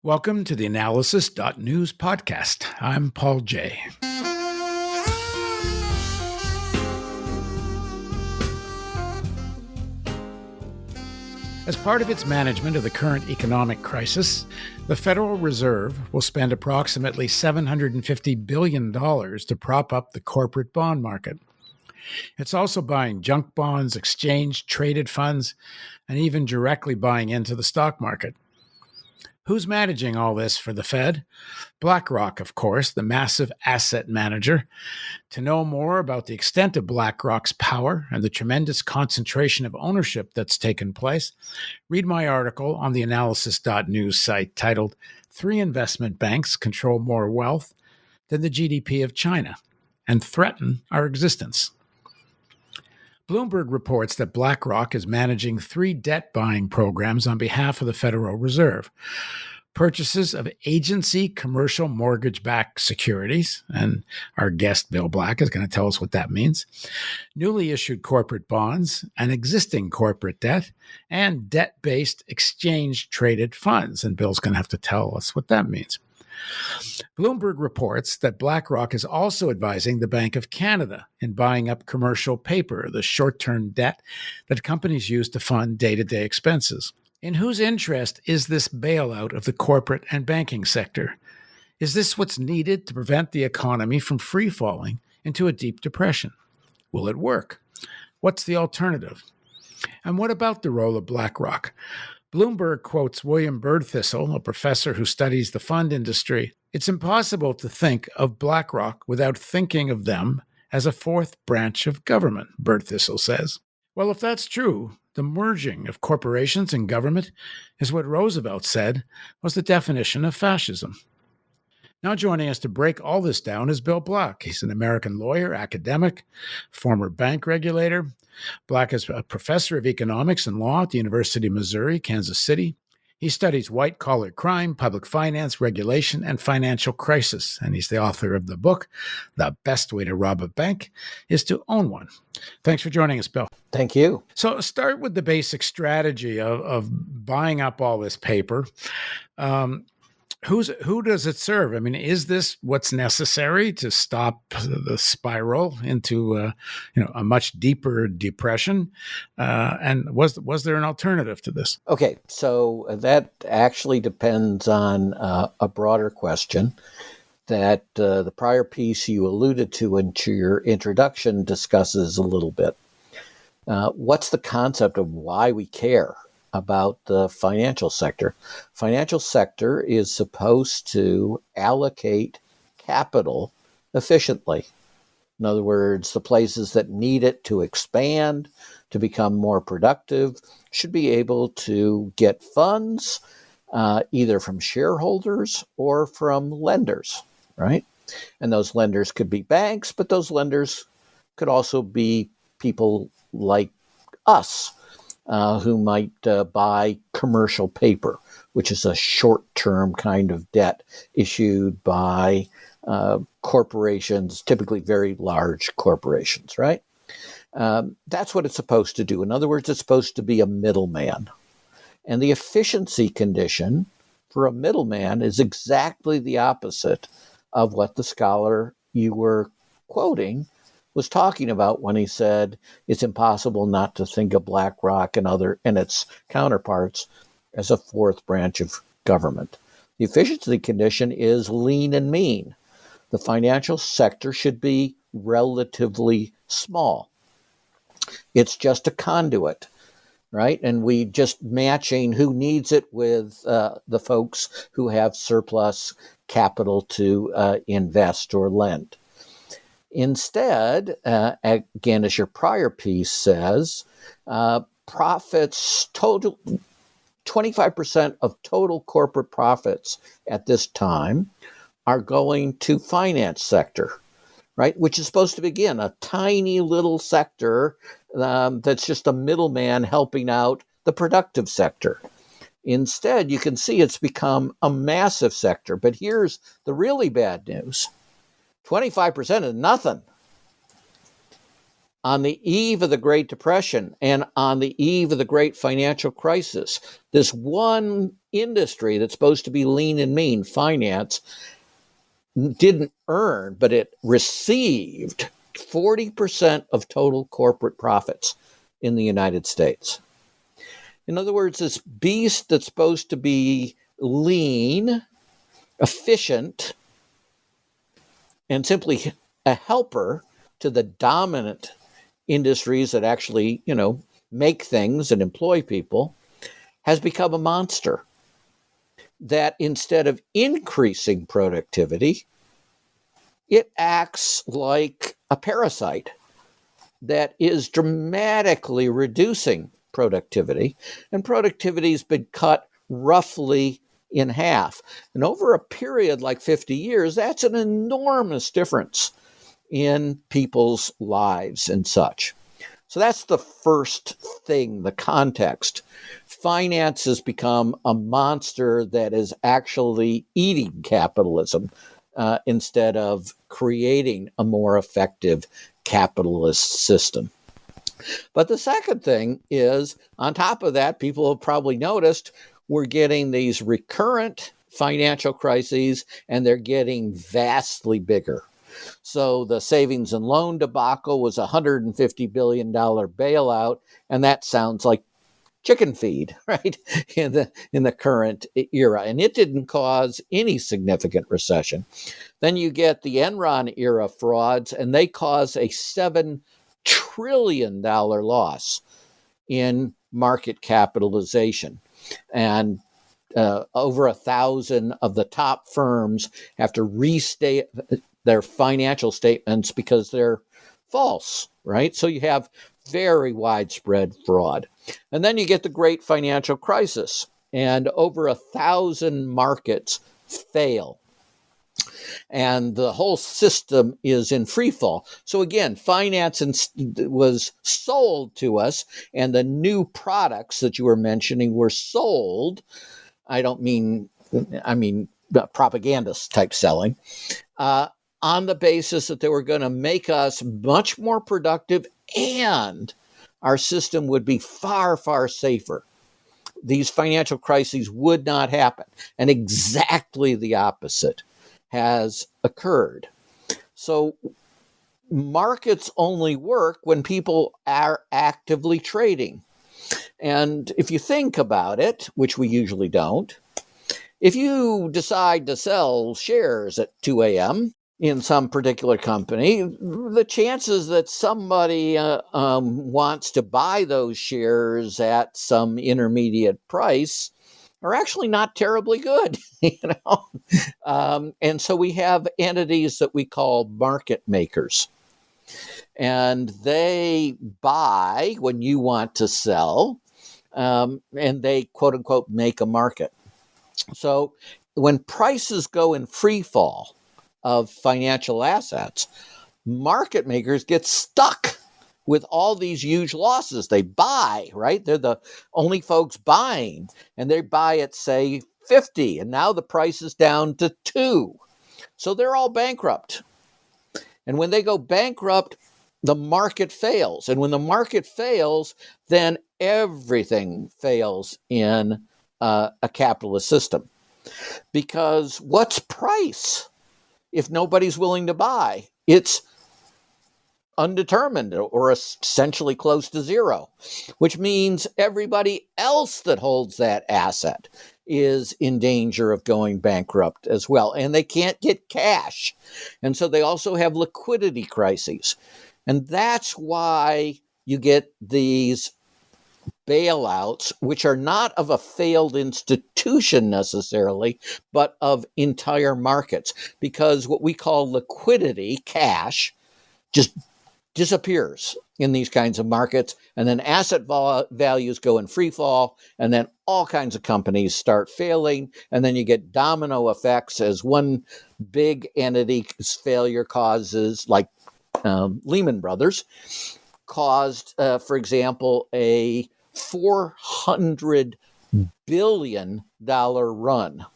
Welcome to the theAnalysis.news podcast. I'm Paul J. As part of its management of the current economic crisis, the Federal Reserve will spend approximately $750 billion to prop up the corporate bond market. It's also buying junk bonds, exchange-traded funds, and even directly buying into the stock market. Who's managing all this for the Fed? BlackRock, of course, the massive asset manager. To know more about the extent of BlackRock's power and the tremendous concentration of ownership that's taken place, read my article on the theAnalysis.news site titled, "Three Investment Banks Control More Wealth Than the GDP of China and Threaten Our Existence." Bloomberg reports that BlackRock is managing three debt-buying programs on behalf of the Federal Reserve. Purchases of agency commercial mortgage-backed securities, and our guest Bill Black is going to tell us what that means, newly issued corporate bonds, and existing corporate debt, and debt-based exchange-traded funds. And Bill's going to have to tell us what that means. Bloomberg reports that BlackRock is also advising the Bank of Canada in buying up commercial paper, the short-term debt that companies use to fund day-to-day expenses. In whose interest is this bailout of the corporate and banking sector? Is this what's needed to prevent the economy from free-falling into a deep depression? Will it work? What's the alternative? And what about the role of BlackRock? Bloomberg quotes William Birdthistle, a professor who studies the fund industry. "It's impossible to think of BlackRock without thinking of them as a fourth branch of government," Birdthistle says. Well, if that's true, the merging of corporations and government is what Roosevelt said was the definition of fascism. Now joining us to break all this down is Bill Black. He's an American lawyer, academic, former bank regulator. Black is a professor of economics and law at the University of Missouri, Kansas City. He studies white-collar crime, public finance, regulation, and financial crisis. And he's the author of the book, "The Best Way to Rob a Bank is to Own One." Thanks for joining us, Bill. Thank you. So start with the basic strategy of buying up all this paper. Who does it serve? I mean, is this what's necessary to stop the spiral into a much deeper depression? And was there an alternative to this? Okay, so that actually depends on a broader question that the prior piece you alluded to into your introduction discusses a little bit. What's the concept of why we care about the financial sector? Financial sector is supposed to allocate capital efficiently. In other words, the places that need it to expand, to become more productive, should be able to get funds either from shareholders or from lenders, right? And those lenders could be banks, but those lenders could also be people like us, who might buy commercial paper, which is a short-term kind of debt issued by corporations, typically very large corporations, right? That's what it's supposed to do. In other words, it's supposed to be a middleman. And the efficiency condition for a middleman is exactly the opposite of what the scholar you were quoting was talking about when he said it's impossible not to think of BlackRock and its counterparts as a fourth branch of government. The efficiency condition is lean and mean. The financial sector should be relatively small. It's just a conduit, right? And we just matching who needs it with the folks who have surplus capital to invest or lend. Instead, again, as your prior piece says, profits total 25% of total corporate profits at this time are going to finance sector, right? Which is supposed to be, again, a tiny little sector that's just a middleman helping out the productive sector. Instead, you can see it's become a massive sector. But here's the really bad news. 25% is nothing. on the eve of the Great Depression and on the eve of the Great Financial Crisis, this one industry that's supposed to be lean and mean, finance, didn't earn, but it received 40% of total corporate profits in the United States. In other words, this beast that's supposed to be lean, efficient, and simply a helper to the dominant industries that actually, make things and employ people, has become a monster that instead of increasing productivity, it acts like a parasite that is dramatically reducing productivity, and productivity has been cut roughly in half. And over a period like 50 years, that's an enormous difference in people's lives and such. So that's the first thing, the context. Finance has become a monster that is actually eating capitalism instead of creating a more effective capitalist system. But the second thing is, on top of that, people have probably noticed we're getting these recurrent financial crises, and they're getting vastly bigger. So the savings and loan debacle was a $150 billion bailout, and that sounds like chicken feed, right, in the current era. And it didn't cause any significant recession. Then you get the Enron era frauds, and they cause a $7 trillion loss in market capitalization. And over 1,000 of the top firms have to restate their financial statements because they're false, right? So you have very widespread fraud. And then you get the Great Financial Crisis, and over 1,000 markets fail. And the whole system is in free fall. So again, finance was sold to us, and the new products that you were mentioning were sold. I mean propagandist type selling, on the basis that they were going to make us much more productive and our system would be far, far safer. These financial crises would not happen. And exactly the opposite has occurred. So markets only work when people are actively trading. And if you think about it, which we usually don't, if you decide to sell shares at 2 a.m. in some particular company, the chances that somebody wants to buy those shares at some intermediate price are actually not terribly good, and so we have entities that we call market makers. And they buy when you want to sell, and they, quote unquote, make a market. So when prices go in free fall of financial assets, market makers get stuck with all these huge losses. They buy, right? They're the only folks buying, and they buy at, say, 50, and now the price is down to 2. So they're all bankrupt. And when they go bankrupt, the market fails. And when the market fails, then everything fails in a capitalist system. Because what's price if nobody's willing to buy? It's undetermined or essentially close to zero, which means everybody else that holds that asset is in danger of going bankrupt as well. And they can't get cash. And so they also have liquidity crises. And that's why you get these bailouts, which are not of a failed institution necessarily, but of entire markets. Because what we call liquidity, cash, just disappears in these kinds of markets, and then asset values go in free fall, and then all kinds of companies start failing, and then you get domino effects as one big entity's failure causes, like Lehman Brothers, caused, for example, a $400 billion run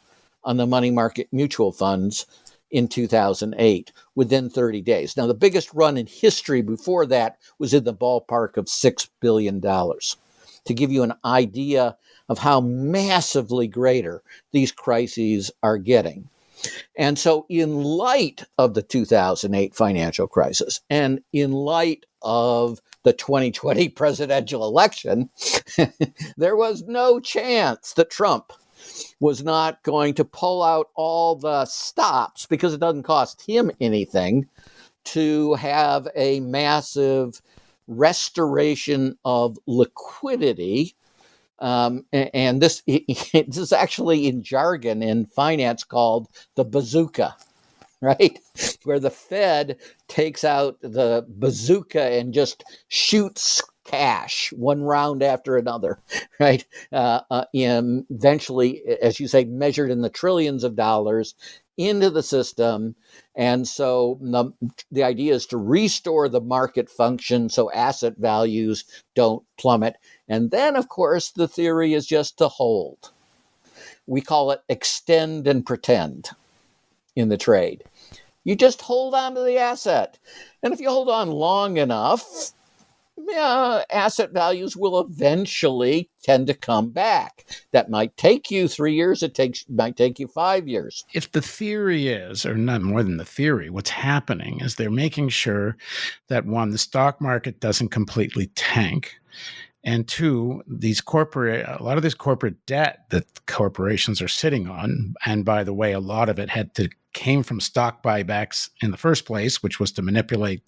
on the money market mutual funds in 2008 within 30 days. Now, the biggest run in history before that was in the ballpark of $6 billion. To give you an idea of how massively greater these crises are getting. And so in light of the 2008 financial crisis and in light of the 2020 presidential election, there was no chance that Trump was not going to pull out all the stops, because it doesn't cost him anything to have a massive restoration of liquidity. And this is actually in jargon in finance called the bazooka, right? Where the Fed takes out the bazooka and just shoots cash one round after another, right? Eventually, as you say, measured in the trillions of dollars into the system. And so the idea is to restore the market function so asset values don't plummet. And then, of course, the theory is just to hold. We call it extend and pretend in the trade. You just hold on to the asset. And if you hold on long enough, asset values will eventually tend to come back. That might take you 3 years. Might take you 5 years. If the theory is, or not more than the theory, what's happening is they're making sure that, one, the stock market doesn't completely tank. And two, a lot of this corporate debt that corporations are sitting on, and by the way, a lot of it came from stock buybacks in the first place, which was to manipulate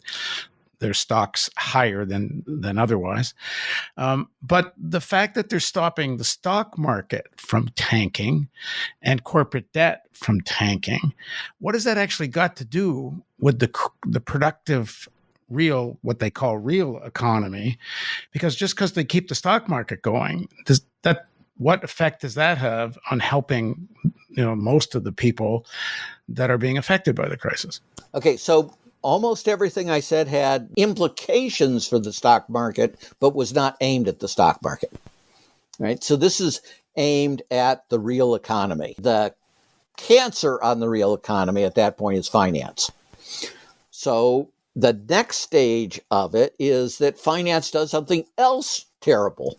their stocks higher than otherwise. But the fact that they're stopping the stock market from tanking and corporate debt from tanking, what has that actually got to do with the productive what they call real economy? Because just because they keep the stock market going, what effect does that have on helping most of the people that are being affected by the crisis? Okay, so almost everything I said had implications for the stock market, but was not aimed at the stock market, right? So this is aimed at the real economy. The cancer on the real economy at that point is finance. So the next stage of it is that finance does something else terrible.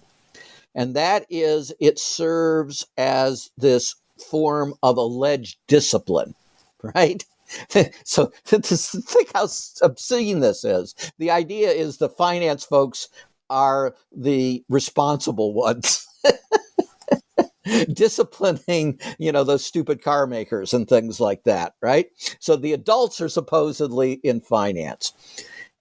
And that is it serves as this form of alleged discipline, right? So think how obscene this is. The idea is the finance folks are the responsible ones. Disciplining, those stupid car makers and things like that, right? So the adults are supposedly in finance.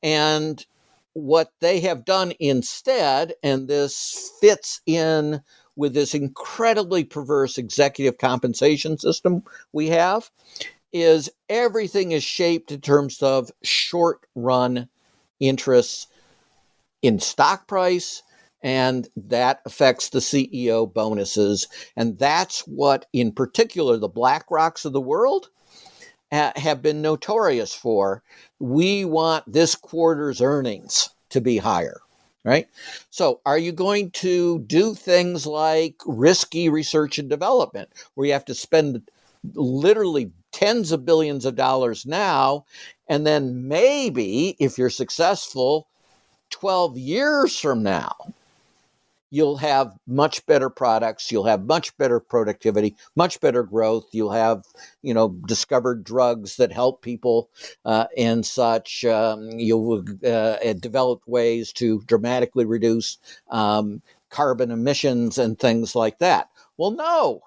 And what they have done instead, and this fits in with this incredibly perverse executive compensation system we have, is everything is shaped in terms of short-run interests in stock price, and that affects the CEO bonuses. And that's what, in particular, the BlackRocks of the world have been notorious for. We want this quarter's earnings to be higher, right? So are you going to do things like risky research and development, where you have to spend literally tens of billions of dollars now, and then maybe, if you're successful, 12 years from now, you'll have much better products, you'll have much better productivity, much better growth, you'll have, discovered drugs that help people and such. You'll develop ways to dramatically reduce carbon emissions and things like that. Well, no,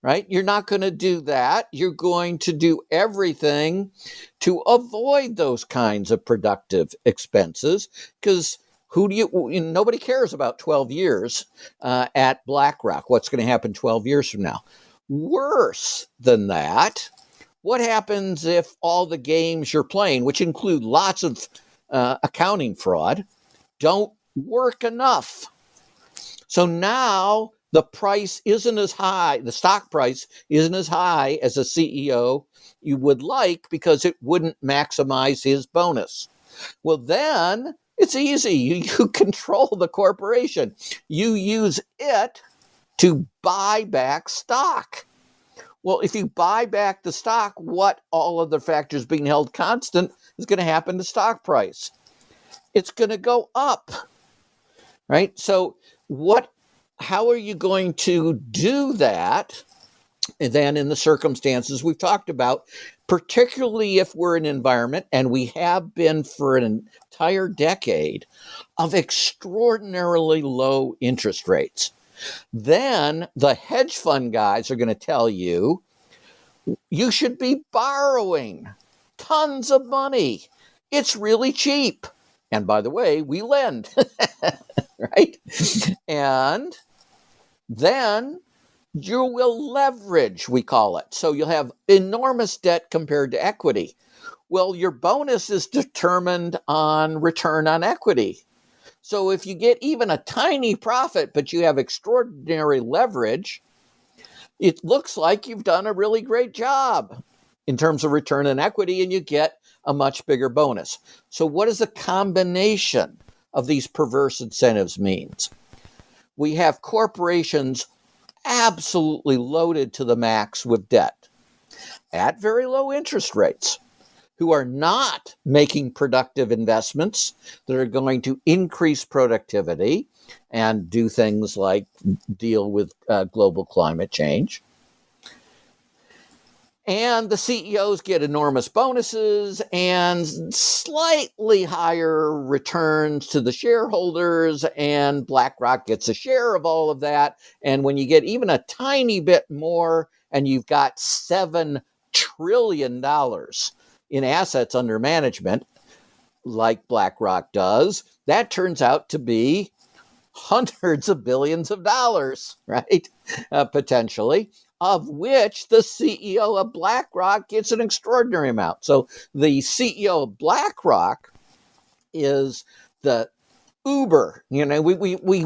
right? You're not going to do that. You're going to do everything to avoid those kinds of productive expenses, because nobody cares about 12 years at BlackRock. What's going to happen 12 years from now? Worse than that, what happens if all the games you're playing, which include lots of accounting fraud, don't work enough? So now the price isn't as high, the stock price isn't as high as a CEO you would like, because it wouldn't maximize his bonus. Well, then it's easy. You control the corporation. You use it to buy back stock. Well, if you buy back the stock, what all other factors being held constant is going to happen to stock price? It's going to go up, right? So how are you going to do that then in the circumstances we've talked about, particularly if we're in an environment, and we have been for an entire decade, of extraordinarily low interest rates? Then the hedge fund guys are going to tell you, you should be borrowing tons of money. It's really cheap. And by the way, we lend, right? And then you will leverage, we call it. So you'll have enormous debt compared to equity. Well, your bonus is determined on return on equity. So if you get even a tiny profit, but you have extraordinary leverage, it looks like you've done a really great job in terms of return on equity, and you get a much bigger bonus. So what does a combination of these perverse incentives means? We have corporations absolutely loaded to the max with debt at very low interest rates, who are not making productive investments that are going to increase productivity and do things like deal with global climate change. And the CEOs get enormous bonuses and slightly higher returns to the shareholders, and BlackRock gets a share of all of that. And when you get even a tiny bit more, and you've got $7 trillion in assets under management, like BlackRock does, that turns out to be hundreds of billions of dollars, right? Potentially, of which the CEO of BlackRock gets an extraordinary amount. So the CEO of BlackRock is the Uber. We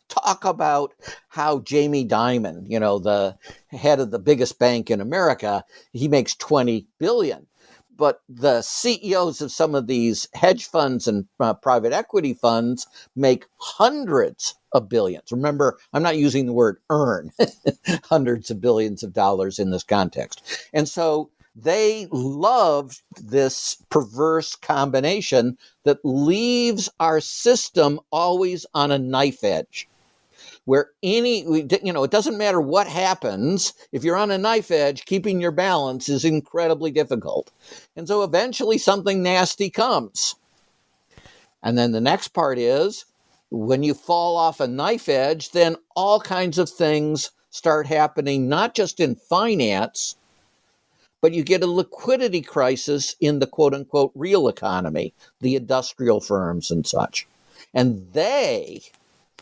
talk about how Jamie Dimon, the head of the biggest bank in America, he makes $20 billion. But the CEOs of some of these hedge funds and private equity funds make hundreds of billions. Remember, I'm not using the word earn, hundreds of billions of dollars in this context. And so they love this perverse combination that leaves our system always on a knife edge, where it doesn't matter what happens. If you're on a knife edge, keeping your balance is incredibly difficult. And so eventually something nasty comes. And then the next part is, when you fall off a knife edge, then all kinds of things start happening, not just in finance, but you get a liquidity crisis in the quote unquote real economy, the industrial firms and such. And they,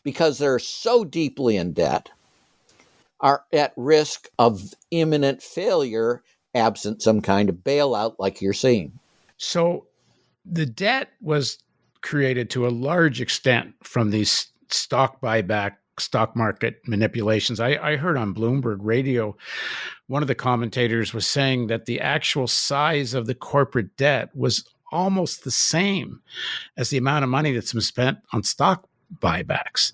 because they're so deeply in debt, are at risk of imminent failure absent some kind of bailout like you're seeing. So the debt was created to a large extent from these stock buyback, stock market manipulations. I heard on Bloomberg Radio, one of the commentators was saying that the actual size of the corporate debt was almost the same as the amount of money that's been spent on stock buybacks.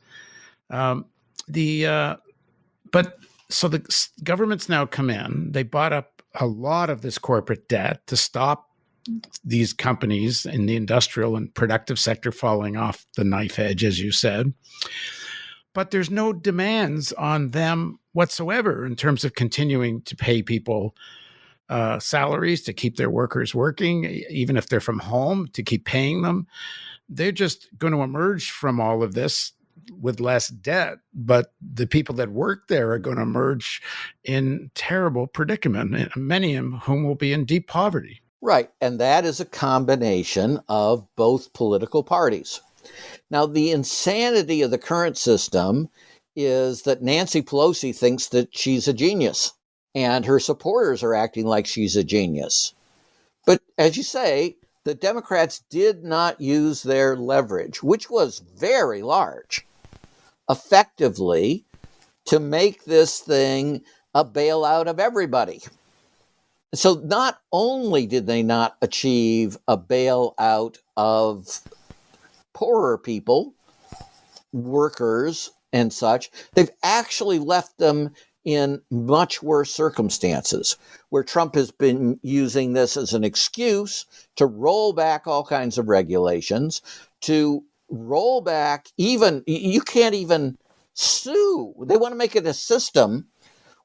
So the government's now come in. They bought up a lot of this corporate debt to stop these companies in the industrial and productive sector falling off the knife edge, as you said. But there's no demands on them whatsoever in terms of continuing to pay people salaries, to keep their workers working, even if they're from home, to keep paying them. They're just going to emerge from all of this with less debt, but the people that work there are going to emerge in terrible predicament, many of whom will be in deep poverty. Right, and that is a combination of both political parties. Now, the insanity of the current system is that Nancy Pelosi thinks that she's a genius, and her supporters are acting like she's a genius. But as you say, the Democrats did not use their leverage, which was very large, effectively to make this thing a bailout of everybody. So not only did they not achieve a bailout of poorer people, workers, and such, they've actually left them in much worse circumstances, where Trump has been using this as an excuse to roll back all kinds of regulations, to roll back even, you can't even sue. They want to make it a system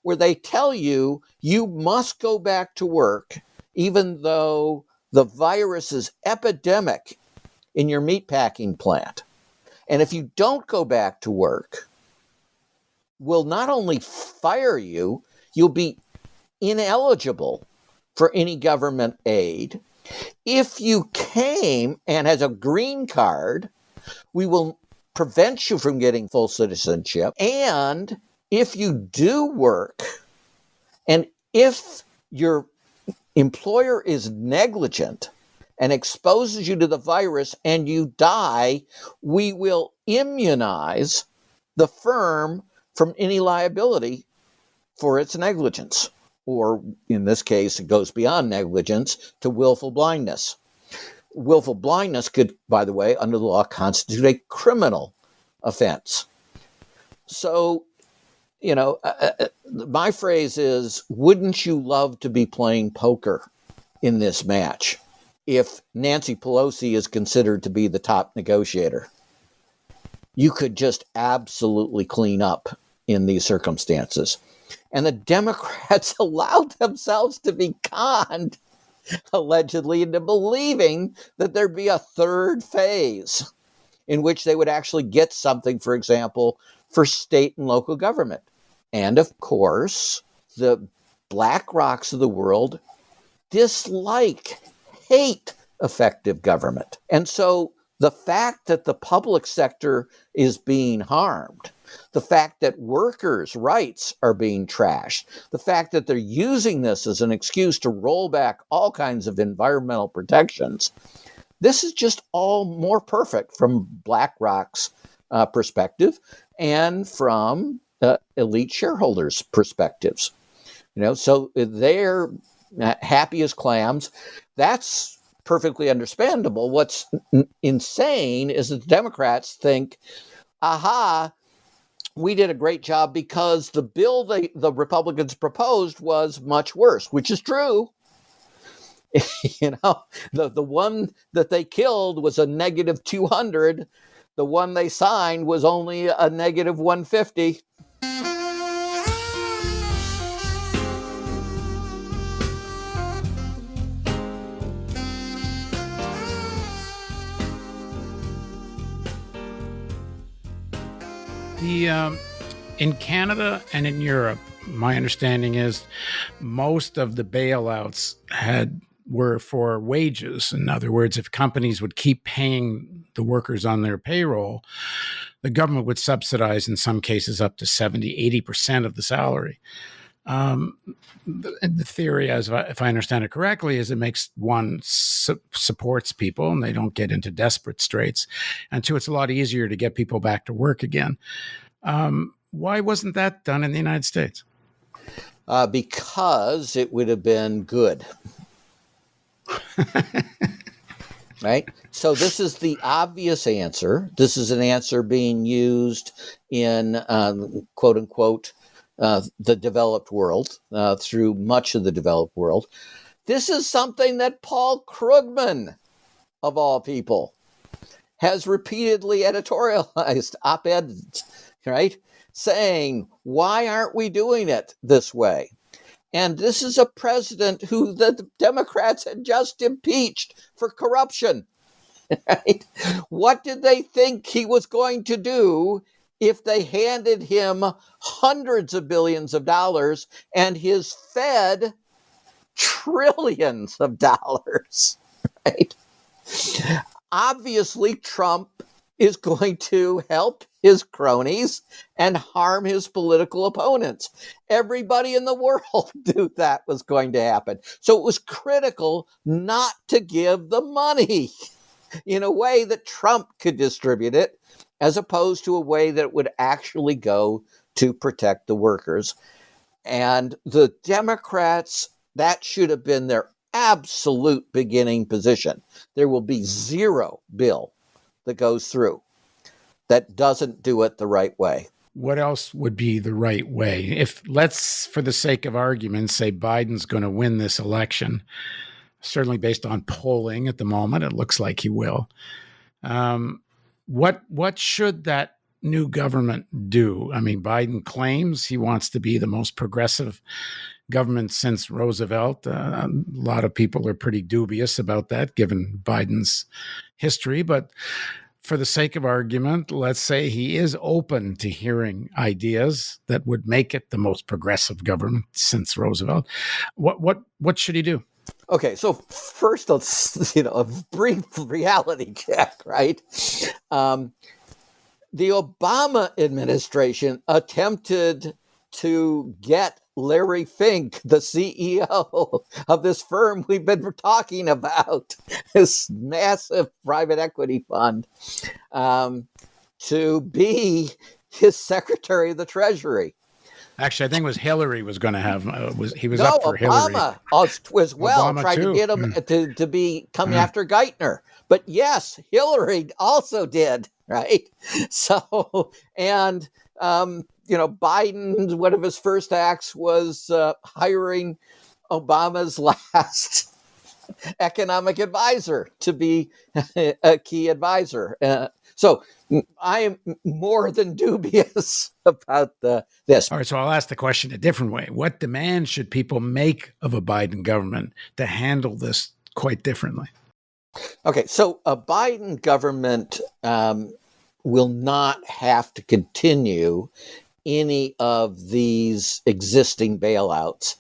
where they tell you you must go back to work, even though the virus is epidemic in your meatpacking plant. And if you don't go back to work, will not only fire you, you'll be ineligible for any government aid. If you came and has a green card, we will prevent you from getting full citizenship. And if you do work, and if your employer is negligent and exposes you to the virus and you die, we will immunize the firm from any liability for its negligence. Or in this case, it goes beyond negligence to willful blindness. Willful blindness could, by the way, under the law, constitute a criminal offense. So, my phrase is, wouldn't you love to be playing poker in this match if Nancy Pelosi is considered to be the top negotiator? You could just absolutely clean up in these circumstances. And the Democrats allowed themselves to be conned, allegedly, into believing that there'd be a third phase in which they would actually get something, for example, for state and local government. And of course, the BlackRocks of the world dislike, hate effective government. And so the fact that the public sector is being harmed, the fact that workers' rights are being trashed, the fact that they're using this as an excuse to roll back all kinds of environmental protections, this is just all more perfect from BlackRock's perspective and from elite shareholders' perspectives. So they're happy as clams. That's perfectly understandable. What's insane is that the Democrats think, aha, we did a great job because the bill the Republicans proposed was much worse, which is true. The one that they killed was a negative 200. The one they signed was only a negative 150. In Canada and in Europe, my understanding is most of the bailouts were for wages. In other words, if companies would keep paying the workers on their payroll, the government would subsidize, in some cases, up to 70, 80% of the salary. The theory, if I understand it correctly, is it makes one, supports people and they don't get into desperate straits, and two, it's a lot easier to get people back to work again. Why wasn't that done in the United States? Because it would have been good. Right? So this is the obvious answer. This is an answer being used in, quote unquote, the developed world, through much of the developed world. This is something that Paul Krugman, of all people, has repeatedly editorialized op-eds, right? Saying, why aren't we doing it this way? And this is a president who the Democrats had just impeached for corruption. Right? What did they think he was going to do if they handed him hundreds of billions of dollars and his Fed trillions of dollars? Right? Obviously, Trump is going to help his cronies and harm his political opponents. Everybody in the world knew that was going to happen. So it was critical not to give the money in a way that Trump could distribute it, as opposed to a way that would actually go to protect the workers. And the Democrats, that should have been their absolute beginning position. There will be zero bill that goes through that doesn't do it the right way. what else would be the right way? If, let's, for the sake of argument, say Biden's going to win this election, certainly based on polling at the moment, it looks like he will. What should that new government do? I mean, Biden claims he wants to be the most progressive government since Roosevelt. A lot of people are pretty dubious about that, given Biden's history. But for the sake of argument, let's say he is open to hearing ideas that would make it the most progressive government since Roosevelt. What should he do? Okay, so first, let's a brief reality check, right? The Obama administration attempted to get Larry Fink, the CEO of this firm we've been talking about, this massive private equity fund, to be his Secretary of the Treasury. Actually, I think it was Hillary was going to have. He was No, up for Hillary. Obama as well Obama tried too. to get him to be coming after Geithner. But yes, Hillary also did, right? So, and Biden, one of his first acts was hiring Obama's last economic advisor to be a key advisor. So I am more than dubious about this. All right, so I'll ask the question a different way. What demands should people make of a Biden government to handle this quite differently? Okay, so a Biden government will not have to continue any of these existing bailouts.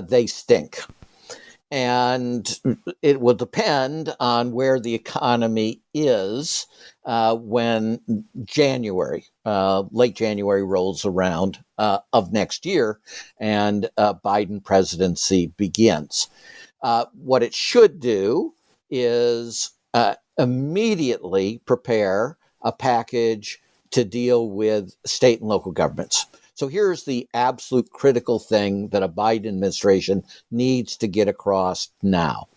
They stink. And it will depend on where the economy is when late January rolls around of next year and Biden presidency begins. What it should do is immediately prepare a package to deal with state and local governments. So here's the absolute critical thing that a Biden administration needs to get across now.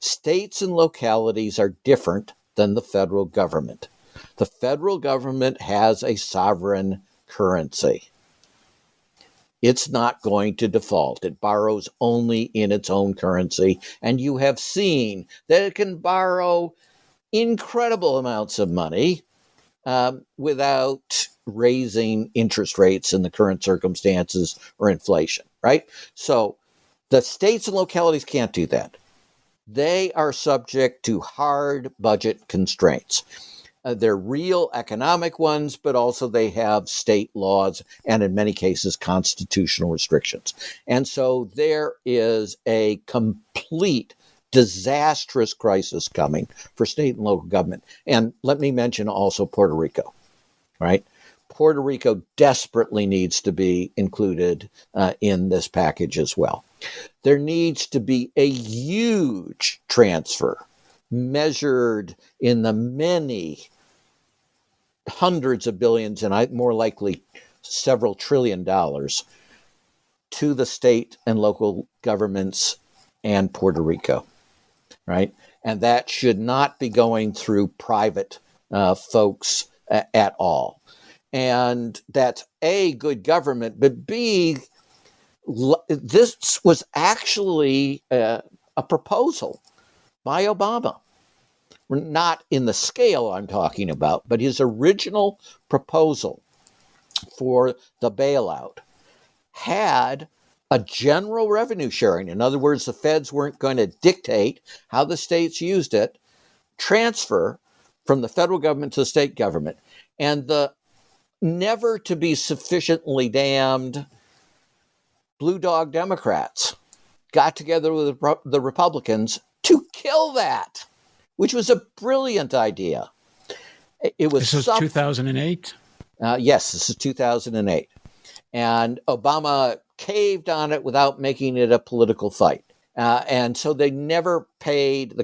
States and localities are different than the federal government. The federal government has a sovereign currency. It's not going to default. It borrows only in its own currency. And you have seen that it can borrow incredible amounts of money without raising interest rates in the current circumstances or inflation, right? So the states and localities can't do that. They are subject to hard budget constraints. They're real economic ones, but also they have state laws and in many cases constitutional restrictions. And so there is a complete disastrous crisis coming for state and local government. And let me mention also Puerto Rico, right? Puerto Rico desperately needs to be included in this package as well. There needs to be a huge transfer measured in the many hundreds of billions and more likely several trillion dollars to the state and local governments and Puerto Rico, right? And that should not be going through private folks at all. And that's A, good government, but B, this was actually a proposal by Obama. Not in the scale I'm talking about, but his original proposal for the bailout had a general revenue sharing. In other words, the feds weren't going to dictate how the states used it, transfer from the federal government to the state government. And the never to be sufficiently damned blue dog Democrats got together with the Republicans to kill that, which was a brilliant idea. It was This was 2008? Yes, this is 2008. And Obama caved on it without making it a political fight. And so the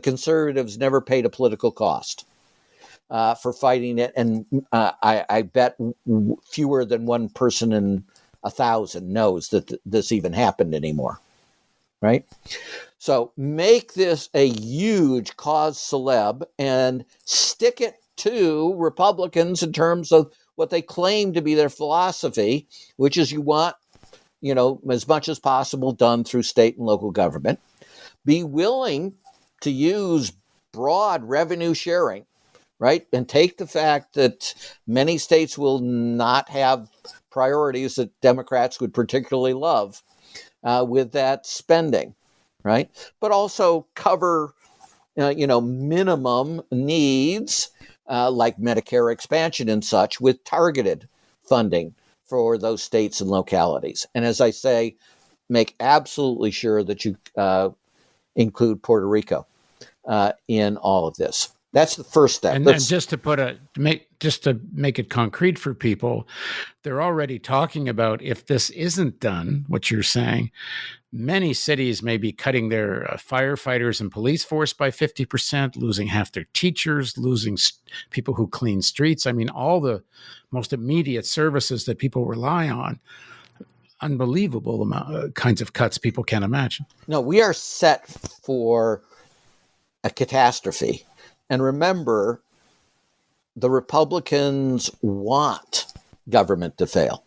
conservatives never paid a political cost for fighting it. And I bet fewer than one person in 1,000 knows that this even happened anymore, right? So make this a huge cause celeb and stick it to Republicans in terms of what they claim to be their philosophy, which is you want, as much as possible done through state and local government. Be willing to use broad revenue sharing, right? And take the fact that many states will not have priorities that Democrats would particularly love with that spending, right? But also cover, minimum needs like Medicare expansion and such with targeted funding for those states and localities. And as I say, make absolutely sure that you include Puerto Rico in all of this. That's the first step. And just to make it concrete for people, they're already talking about, if this isn't done, what you're saying, many cities may be cutting their firefighters and police force by 50%, losing half their teachers, losing people who clean streets. I mean, all the most immediate services that people rely on. Unbelievable amount kinds of cuts people can't imagine. No, we are set for a catastrophe. And remember, the Republicans want government to fail.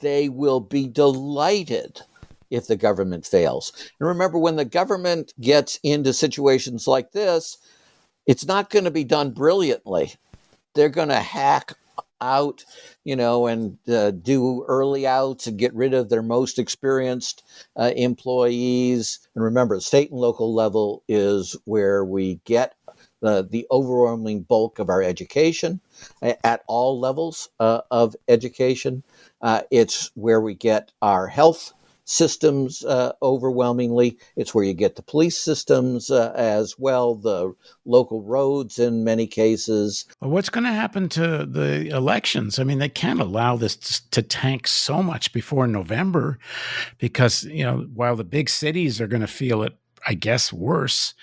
They will be delighted if the government fails. And remember, when the government gets into situations like this, it's not going to be done brilliantly. They're going to hack out, and do early outs and get rid of their most experienced employees. And remember, the state and local level is where we get the overwhelming bulk of our education at all levels of education. It's where we get our health systems overwhelmingly. It's where you get the police systems as well, the local roads in many cases. What's going to happen to the elections? I mean, they can't allow this to tank so much before November because, while the big cities are going to feel it, I guess, worse,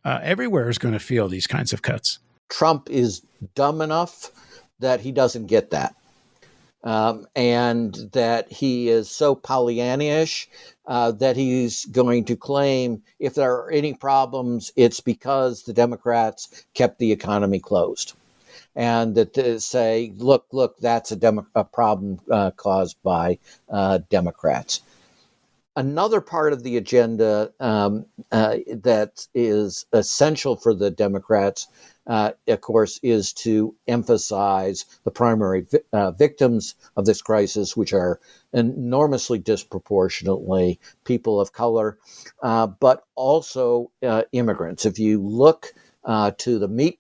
everywhere is going to feel these kinds of cuts. Trump is dumb enough that he doesn't get that. And that he is so Pollyannish that he's going to claim if there are any problems, it's because the Democrats kept the economy closed. And that to say, look, that's a problem caused by Democrats. Another part of the agenda that is essential for the Democrats, of course, is to emphasize the primary victims of this crisis, which are enormously disproportionately people of color, but also immigrants. If you look to the meat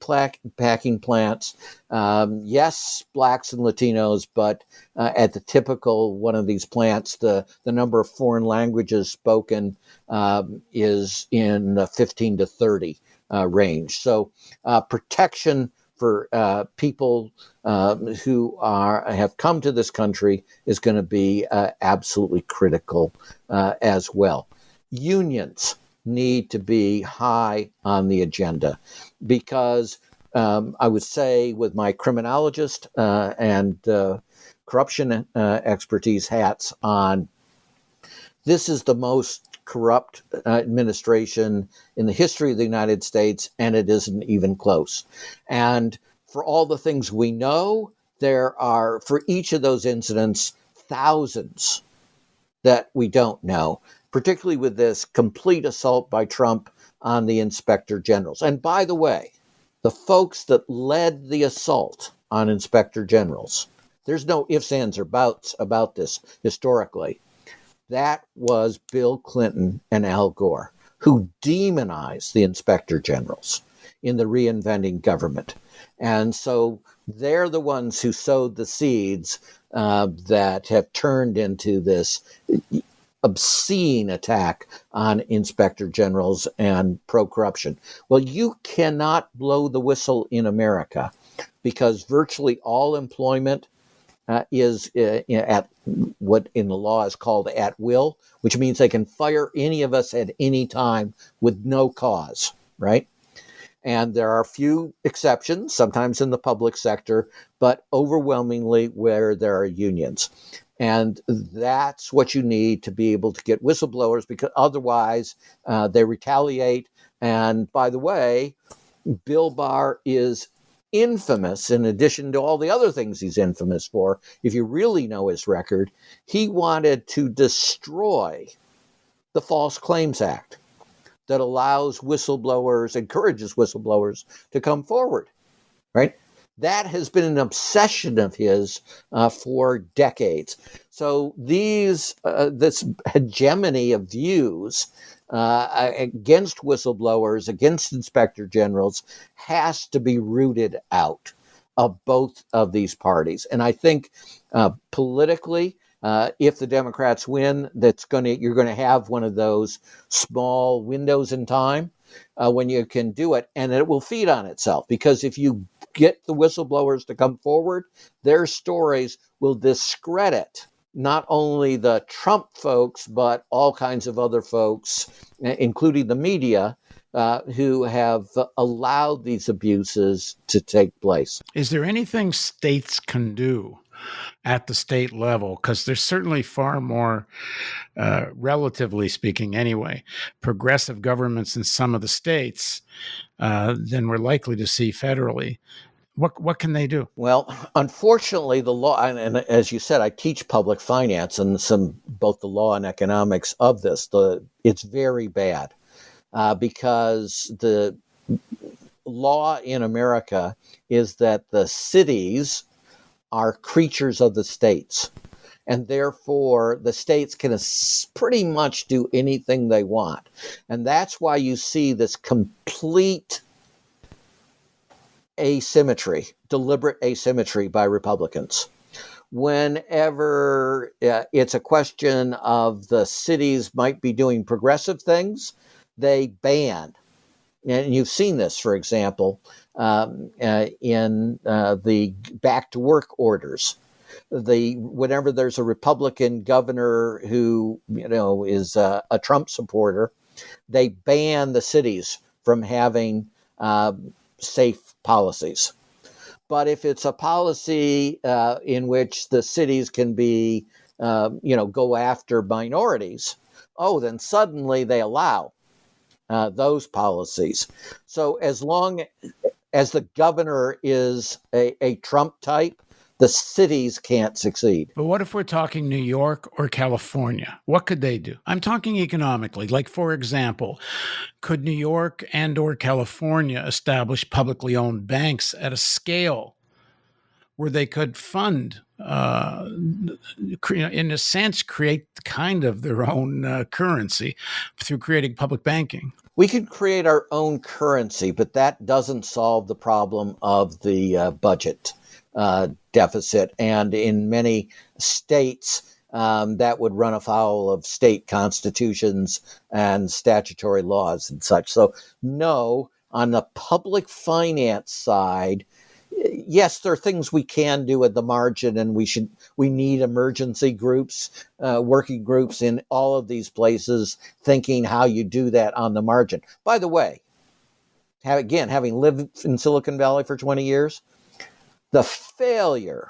packing plants, yes, blacks and Latinos, but at the typical one of these plants, the number of foreign languages spoken is in the 15 to 30 range. So protection for people who have come to this country is going to be absolutely critical as well. Unions need to be high on the agenda because I would say with my criminologist and corruption expertise hats on, this is the most corrupt administration in the history of the United States, and it isn't even close. And for all the things we know, there are, for each of those incidents, thousands that we don't know, particularly with this complete assault by Trump on the inspector generals. And by the way, the folks that led the assault on inspector generals, there's no ifs, ands, or buts about this historically. That was Bill Clinton and Al Gore, who demonized the inspector generals in the reinventing government. And so they're the ones who sowed the seeds that have turned into this obscene attack on inspector generals and pro-corruption. Well, you cannot blow the whistle in America because virtually all employment is at what in the law is called at will, which means they can fire any of us at any time with no cause, right? And there are a few exceptions, sometimes in the public sector, but overwhelmingly where there are unions. And that's what you need to be able to get whistleblowers, because otherwise they retaliate. And by the way, Bill Barr is infamous, in addition to all the other things he's infamous for, if you really know his record, he wanted to destroy the False Claims Act that allows whistleblowers, encourages whistleblowers to come forward, right? That has been an obsession of his for decades. So this hegemony of views against whistleblowers, against inspector generals, has to be rooted out of both of these parties. And I think politically, if the Democrats win, you're going to have one of those small windows in time when you can do it, and it will feed on itself. Because if you get the whistleblowers to come forward, their stories will discredit not only the Trump folks, but all kinds of other folks, including the media, who have allowed these abuses to take place. Is there anything states can do at the state level? Because there's certainly far more, relatively speaking anyway, progressive governments in some of the states than we're likely to see federally. What can they do? Well, unfortunately, the law, and as you said, I teach public finance and both the law and economics of this. It's very bad because the law in America is that the cities are creatures of the states. And therefore, the states can pretty much do anything they want. And that's why you see this complete asymmetry, deliberate asymmetry by Republicans. Whenever it's a question of the cities might be doing progressive things, they ban. And you've seen this, for example, in the back to work orders. Whenever there's a Republican governor who is a Trump supporter, they ban the cities from having safe policies. But if it's a policy in which the cities can be, go after minorities, then suddenly they allow those policies. So as long as the governor is a Trump type, the cities can't succeed. But what if we're talking New York or California? What could they do? I'm talking economically. Like, for example, could New York and or California establish publicly owned banks at a scale where they could fund, in a sense, create kind of their own currency through creating public banking? We could create our own currency, but that doesn't solve the problem of the budget deficit. And in many states, that would run afoul of state constitutions and statutory laws and such. So no, on the public finance side, yes, there are things we can do at the margin, and we need emergency groups, working groups in all of these places, thinking how you do that on the margin. By the way, having lived in Silicon Valley for 20 years, the failure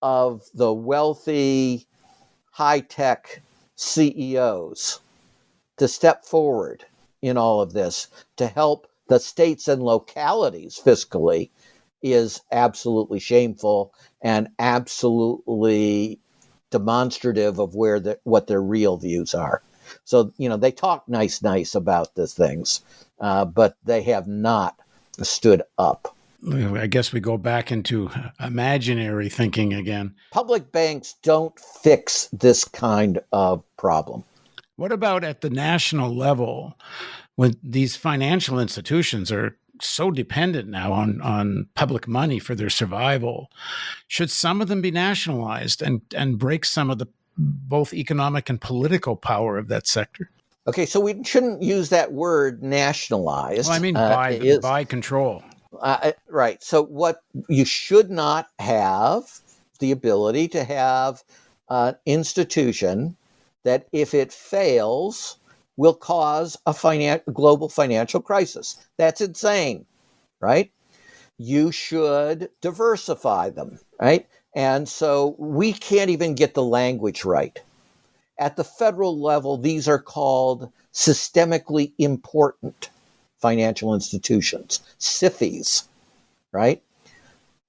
of the wealthy, high-tech CEOs to step forward in all of this to help the states and localities fiscally is absolutely shameful and absolutely demonstrative of what their real views are. So, they talk nice about these things, but they have not stood up. I guess we go back into imaginary thinking again. Public banks don't fix this kind of problem. What about at the national level, when these financial institutions are so dependent now on public money for their survival? Should some of them be nationalized and break some of the both economic and political power of that sector? Okay, so we shouldn't use that word nationalized. Well, I mean by control. Right. So what you should not have the ability to have an institution that, if it fails, will cause a global financial crisis. That's insane, right? You should diversify them, right? And so we can't even get the language right. At the federal level, these are called systemically important financial institutions, SIFIs. right?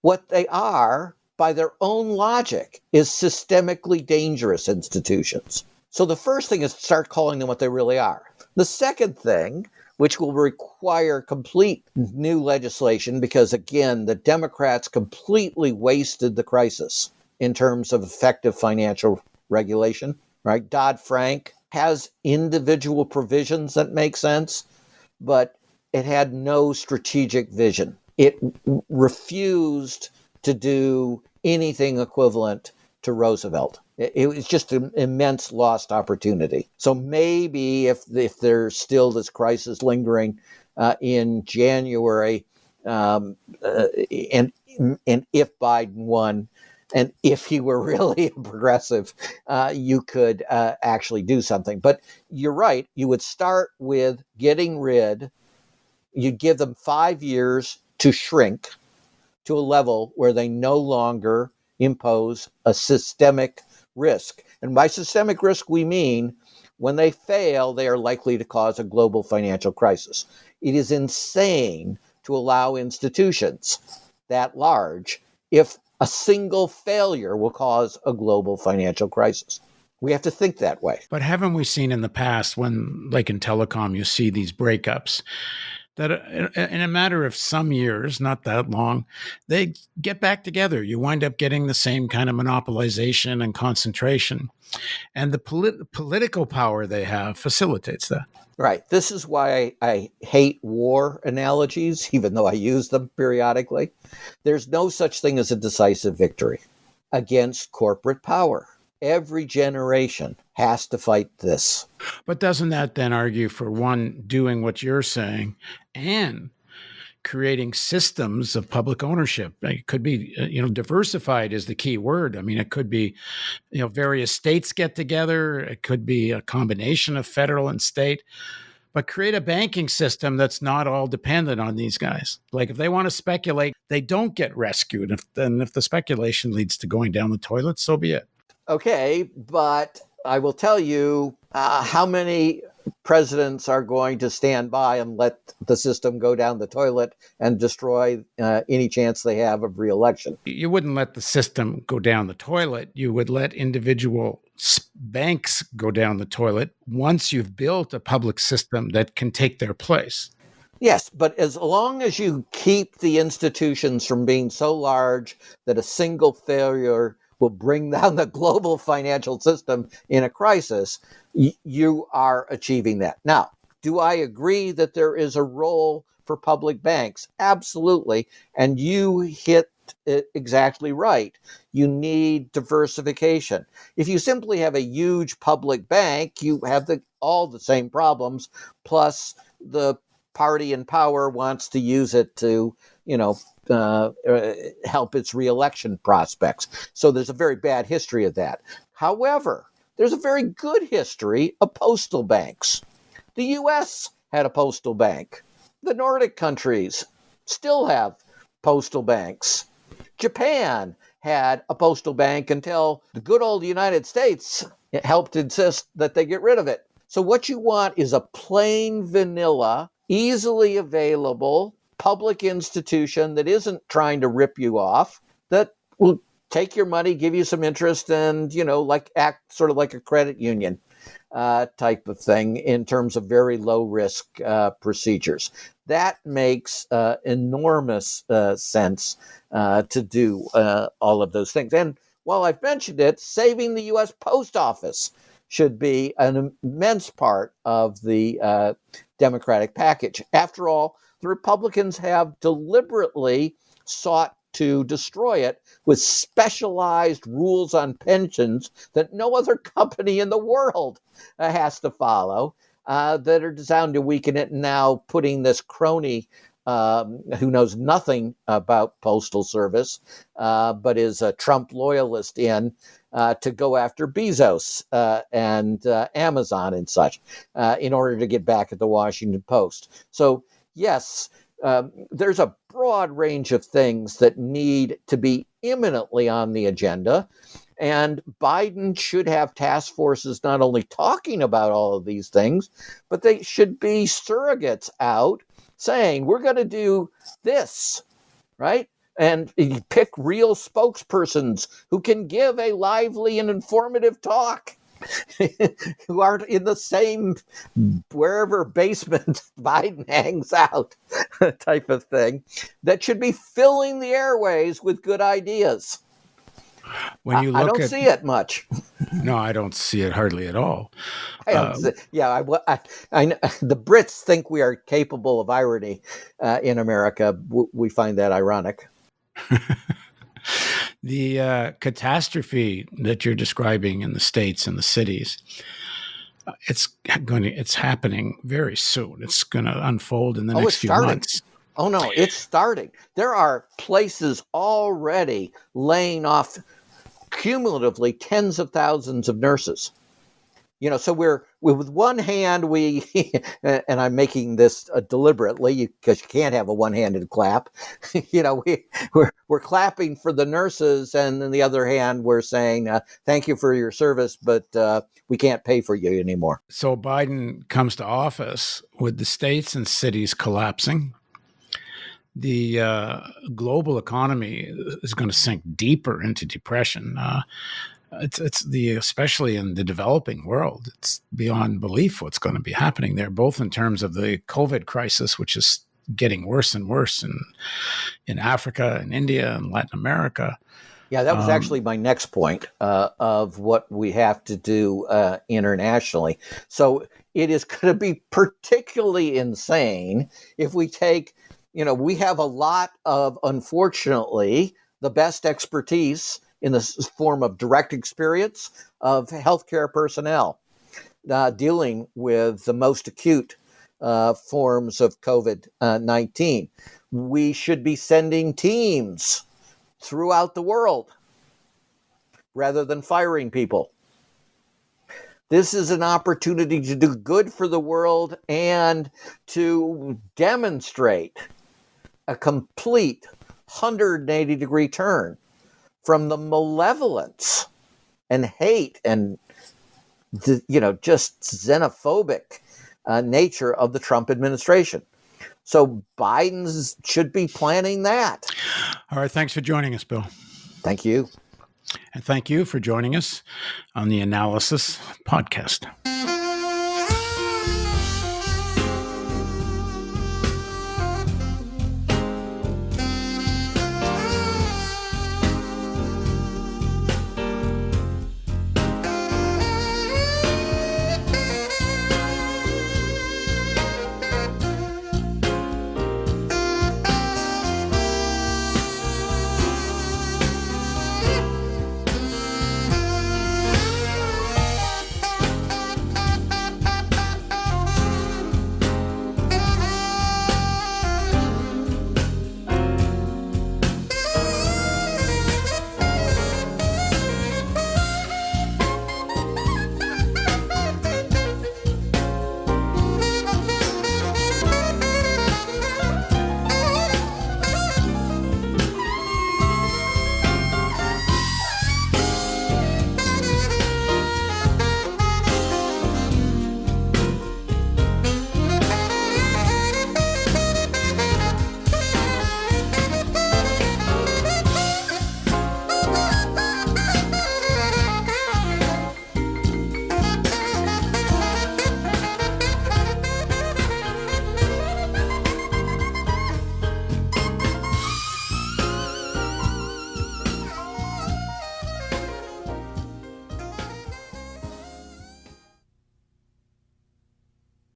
What they are, by their own logic, is systemically dangerous institutions. So the first thing is to start calling them what they really are. The second thing, which will require complete new legislation, because again, the Democrats completely wasted the crisis in terms of effective financial regulation, right? Dodd-Frank has individual provisions that make sense, but it had no strategic vision. It refused to do anything equivalent to Roosevelt. It was just an immense lost opportunity. So maybe if there's still this crisis lingering in January, and if Biden won, and if he were really a progressive, you could actually do something. But you're right. You would start with getting rid. You'd give them 5 years to shrink to a level where they no longer impose a systemic risk. And by systemic risk, we mean when they fail, they are likely to cause a global financial crisis. It is insane to allow institutions that large if a single failure will cause a global financial crisis. We have to think that way. But haven't we seen in the past when, like in telecom, you see these breakups, that in a matter of some years, not that long, they get back together. You wind up getting the same kind of monopolization and concentration. And the political power they have facilitates that. Right. This is why I hate war analogies, even though I use them periodically. There's no such thing as a decisive victory against corporate power. Every generation has to fight this. But doesn't that then argue for one, doing what you're saying and creating systems of public ownership? It could be, diversified is the key word. I mean, it could be, various states get together. It could be a combination of federal and state, but create a banking system that's not all dependent on these guys. Like if they want to speculate, they don't get rescued. If the speculation leads to going down the toilet, so be it. Okay, but I will tell you how many presidents are going to stand by and let the system go down the toilet and destroy any chance they have of reelection. You wouldn't let the system go down the toilet. You would let individual banks go down the toilet once you've built a public system that can take their place. Yes, but as long as you keep the institutions from being so large that a single failure will bring down the global financial system in a crisis, you are achieving that. Now, do I agree that there is a role for public banks? Absolutely. And you hit it exactly right. You need diversification. If you simply have a huge public bank, you have all the same problems, plus the party in power wants to use it to, help its reelection prospects. So there's a very bad history of that. However, there's a very good history of postal banks. The U.S. had a postal bank. The Nordic countries still have postal banks. Japan had a postal bank until the good old United States helped insist that they get rid of it. So what you want is a plain vanilla, easily available public institution that isn't trying to rip you off, that will take your money, give you some interest, and, act sort of like a credit union type of thing in terms of very low risk procedures. That makes enormous sense to do all of those things. And while I've mentioned it, saving the U.S. Post Office should be an immense part of the Democratic package. After all, the Republicans have deliberately sought to destroy it with specialized rules on pensions that no other company in the world has to follow, that are designed to weaken it, and now putting this crony who knows nothing about Postal Service, but is a Trump loyalist to go after Bezos and Amazon and such in order to get back at the Washington Post. So, yes, there's a broad range of things that need to be imminently on the agenda. And Biden should have task forces not only talking about all of these things, but they should be surrogates out saying, we're going to do this. right? And you pick real spokespersons who can give a lively and informative talk, who aren't in the same wherever basement Biden hangs out type of thing, that should be filling the airways with good ideas. When you I look don't at, see it much. no, I don't see it hardly at all. I don't see, yeah, the Brits think we are capable of irony in America. We find that ironic. The catastrophe that you're describing in the states and the cities, it's happening very soon. It's going to unfold in the next It's few starting. months. Oh, no, it's starting. There are places already laying off cumulatively tens of thousands of nurses. So we're with one hand, and I'm making this deliberately because you can't have a one-handed clap. We're clapping for the nurses, and on the other hand, we're saying thank you for your service, but we can't pay for you anymore. So Biden comes to office with the states and cities collapsing. The global economy is going to sink deeper into depression. Especially in the developing world, it's beyond belief what's going to be happening there, both in terms of the COVID crisis, which is getting worse and worse in Africa and India and Latin America. Yeah, that was actually my next point of what we have to do internationally. So it is going to be particularly insane if we take, we have a lot of, unfortunately, the best expertise in the form of direct experience of healthcare personnel dealing with the most acute forms of COVID-19. We should be sending teams throughout the world rather than firing people. This is an opportunity to do good for the world and to demonstrate a complete 180-degree turn from the malevolence and hate and just xenophobic nature of the Trump administration. So Biden should be planning that. All right. Thanks for joining us, Bill. Thank you. And thank you for joining us on the Analysis podcast.